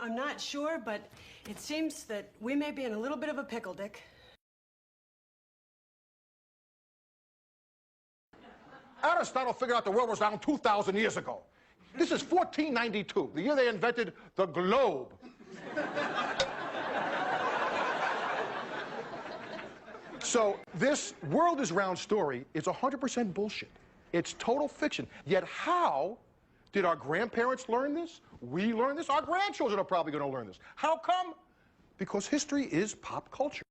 I'm not sure, but it seems that we may be in a little bit of a pickle, Dick. Aristotle figured out the world was round 2,000 years ago. This is 1492, the year they invented the globe. So this world is round story is 100% bullshit. It's total fiction. Yet how did our grandparents learn this? We learned this? Our grandchildren are probably going to learn this. How come? Because history is pop culture.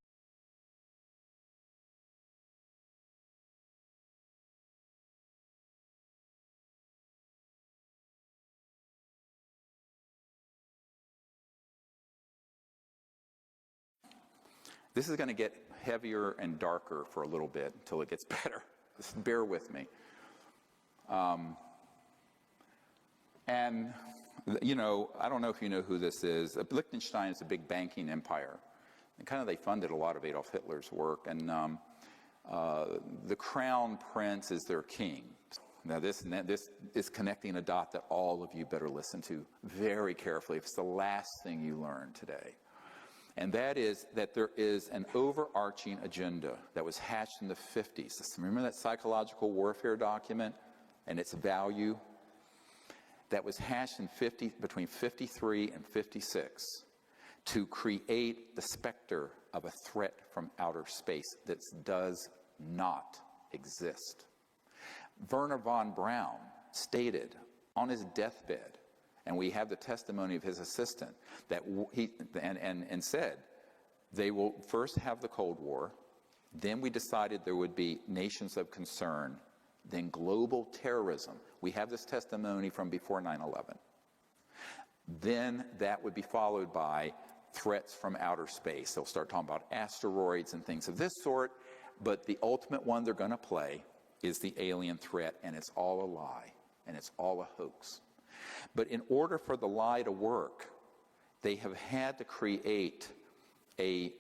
This is going to get heavier and darker for a little bit until it gets better. Just bear with me. And, you know, I don't know if you know who this is. Liechtenstein is a big banking empire. And kind of they funded a lot of Adolf Hitler's work. And the crown prince is their king. Now, this is connecting a dot that all of you better listen to very carefully. It's the last thing you learn today. And that is that there is an overarching agenda that was hatched in the 50s. Remember that psychological warfare document and its value? That was hatched in between 53 and 56 to create the specter of a threat from outer space that does not exist. Werner von Braun stated on his deathbed, and we have the testimony of his assistant, that and said, they will first have the Cold War, then we decided there would be nations of concern, then global terrorism. We have this testimony from before 9/11. Then that would be followed by threats from outer space. They'll start talking about asteroids and things of this sort, but the ultimate one they're going to play is the alien threat, and it's all a lie, and it's all a hoax. But in order for the lie to work, they have had to create a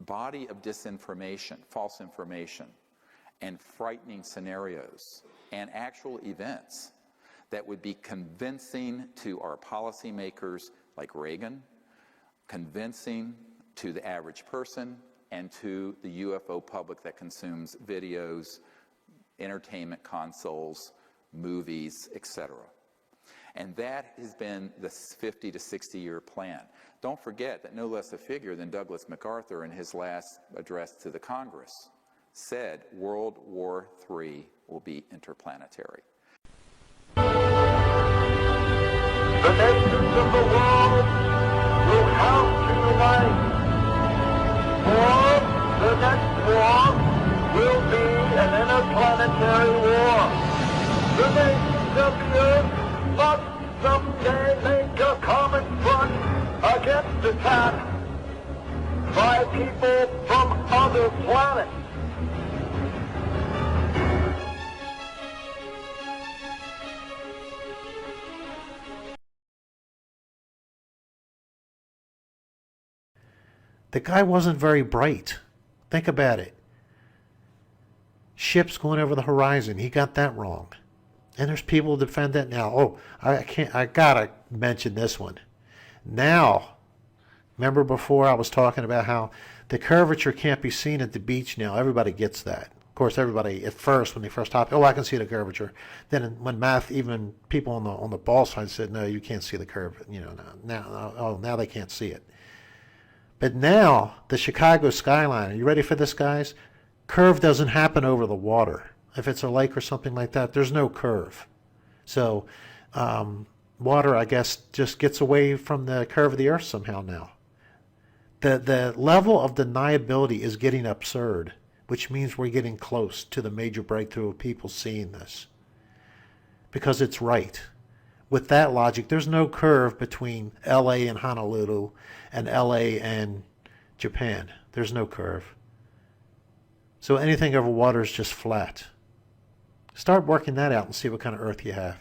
body of disinformation, false information, and frightening scenarios, and actual events that would be convincing to our policymakers like Reagan, convincing to the average person, and to the UFO public that consumes videos, entertainment consoles, movies, etc. And that has been the 50 to 60 year plan. Don't forget that no less a figure than Douglas MacArthur in his last address to the Congress said World War III will be interplanetary. The nations of the world will have to unite, or the next war will be an interplanetary war. The nations of the earth must someday make a common front against attack by people from other planets. The guy wasn't very bright. Think about it. Ships going over the horizon. He got that wrong. And there's people who defend that now. Oh, I gotta mention this one. Now, remember before I was talking about how the curvature can't be seen at the beach now. Everybody gets that. Of course, everybody at first, when they first hopped, oh, I can see the curvature. Then when even people on the ball side said, no, you can't see the curve. You know, now they can't see it. But now, the Chicago skyline, are you ready for this, guys? Curve doesn't happen over the water. If it's a lake or something like that, there's no curve. So water, I guess, just gets away from the curve of the earth somehow now. The level of deniability is getting absurd, which means we're getting close to the major breakthrough of people seeing this. Because it's right. With that logic, there's no curve between LA and Honolulu and LA and Japan. There's no curve. So anything over water is just flat. Start working that out and see what kind of earth you have.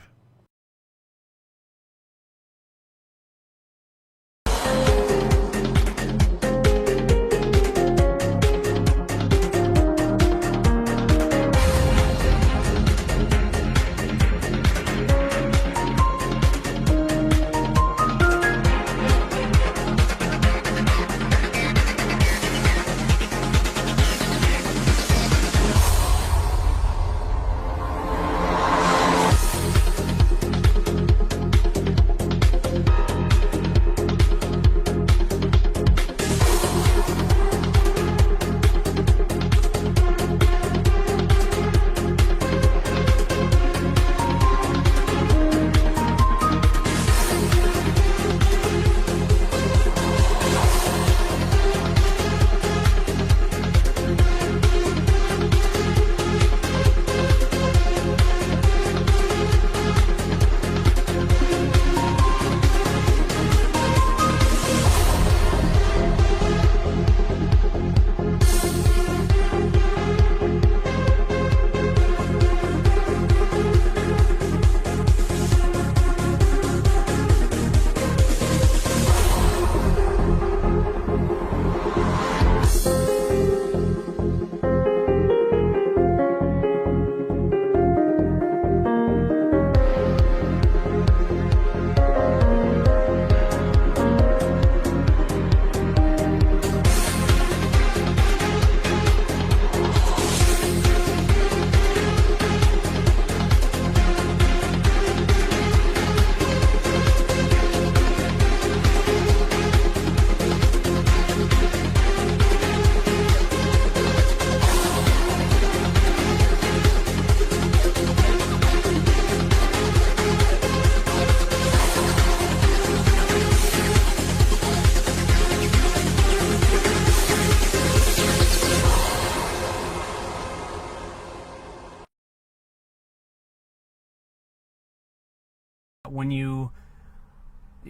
when you,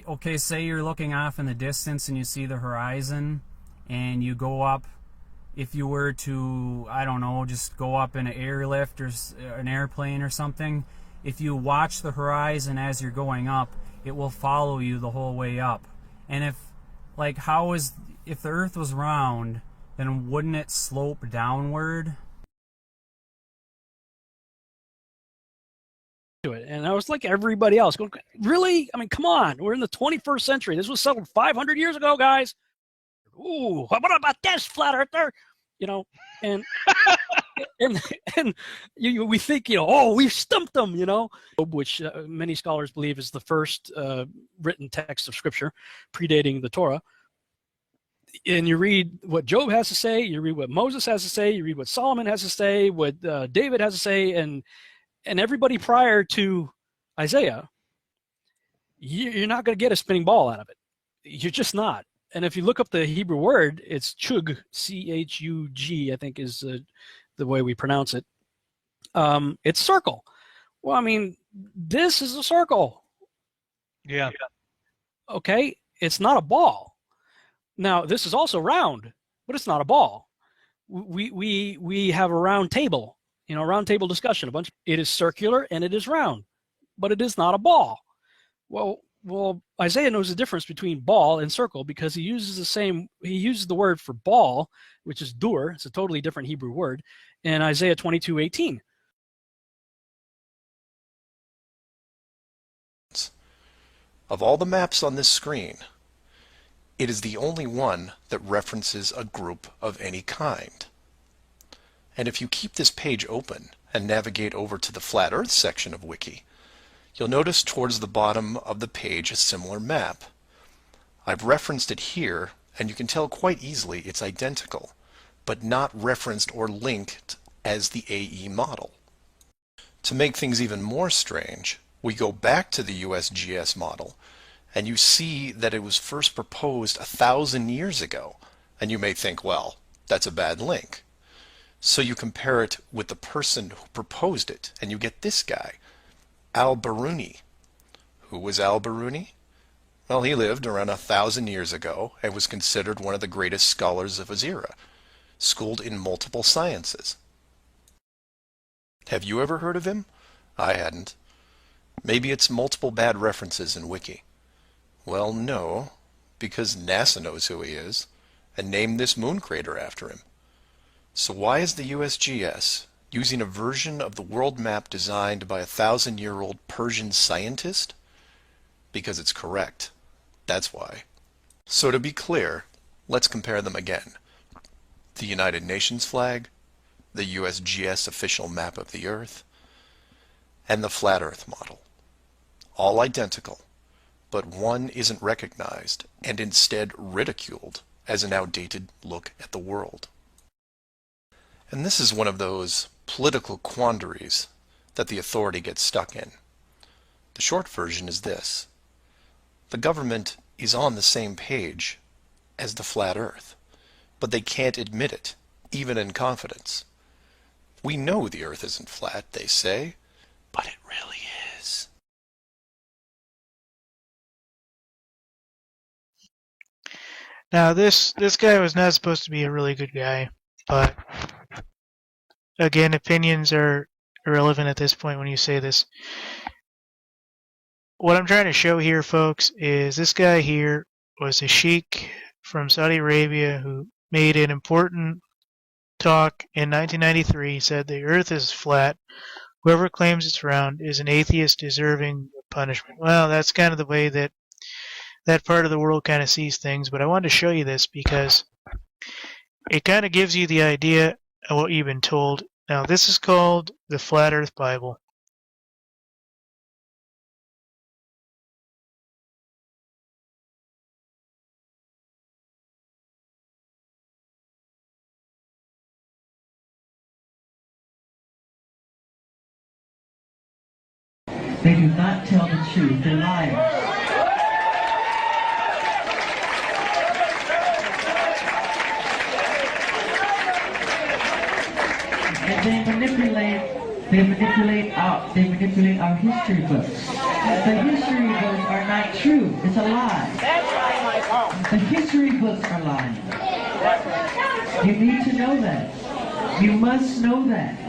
okay, say you're looking off in the distance and you see the horizon, and you go up, if you were to, I don't know, just go up in an airlift or an airplane or something, if you watch the horizon as you're going up, it will follow you the whole way up. And if the Earth was round, then wouldn't it slope downward? To it. And I was like everybody else going, really? I mean, come on. We're in the 21st century. This was settled 500 years ago, guys. Ooh, what about this, flat earther? You know, and we think, you know, oh, we've stumped them, you know, which many scholars believe is the first written text of Scripture, predating the Torah. And you read what Job has to say, you read what Moses has to say, you read what Solomon has to say, what David has to say, and everybody prior to Isaiah, you're not going to get a spinning ball out of it. You're just not. And if you look up the Hebrew word, it's chug, C-H-U-G, I think is the way we pronounce it. It's circle. Well, I mean, this is a circle. Yeah. Okay, it's not a ball. Now, this is also round, but it's not a ball. We have a round table, you know, round table discussion. It is circular and it is round, but it is not a ball. Well, Isaiah knows the difference between ball and circle because he uses the word for ball, which is dur. It's a totally different Hebrew word, in Isaiah 22:18. Of all the maps on this screen, it is the only one that references a group of any kind. And if you keep this page open and navigate over to the Flat Earth section of Wiki, you'll notice towards the bottom of the page a similar map. I've referenced it here, and you can tell quite easily it's identical, but not referenced or linked as the AE model. To make things even more strange, we go back to the USGS model, and you see that it was first proposed 1,000 years ago, and you may think, well, that's a bad link. So you compare it with the person who proposed it, and you get this guy, Al-Biruni. Who was Al-Biruni? Well, he lived around 1,000 years ago and was considered one of the greatest scholars of his era, schooled in multiple sciences. Have you ever heard of him? I hadn't. Maybe it's multiple bad references in Wiki. Well, no, because NASA knows who he is and named this moon crater after him. So why is the USGS using a version of the world map designed by a 1,000-year-old Persian scientist? Because it's correct. That's why. So to be clear, let's compare them again. The United Nations flag, the USGS official map of the Earth, and the Flat Earth model. All identical, but one isn't recognized and instead ridiculed as an outdated look at the world. And this is one of those political quandaries that the authority gets stuck in. The short version is this. The government is on the same page as the flat Earth, but they can't admit it, even in confidence. We know the Earth isn't flat, they say, but it really is. Now, this guy was not supposed to be a really good guy, but again, opinions are irrelevant at this point when you say this. What I'm trying to show here, folks, is this guy here was a sheikh from Saudi Arabia who made an important talk in 1993. He said the Earth is flat. Whoever claims it's round is an atheist deserving of punishment. Well, that's kind of the way that that part of the world kind of sees things, but I wanted to show you this because it kind of gives you the idea of what you've been told. Now, this is called the Flat Earth Bible. They do not tell the truth, they're liars. And they manipulate our history books. The history books are not true. It's a lie. That's right, Michael. The history books are lying. You need to know that. You must know that.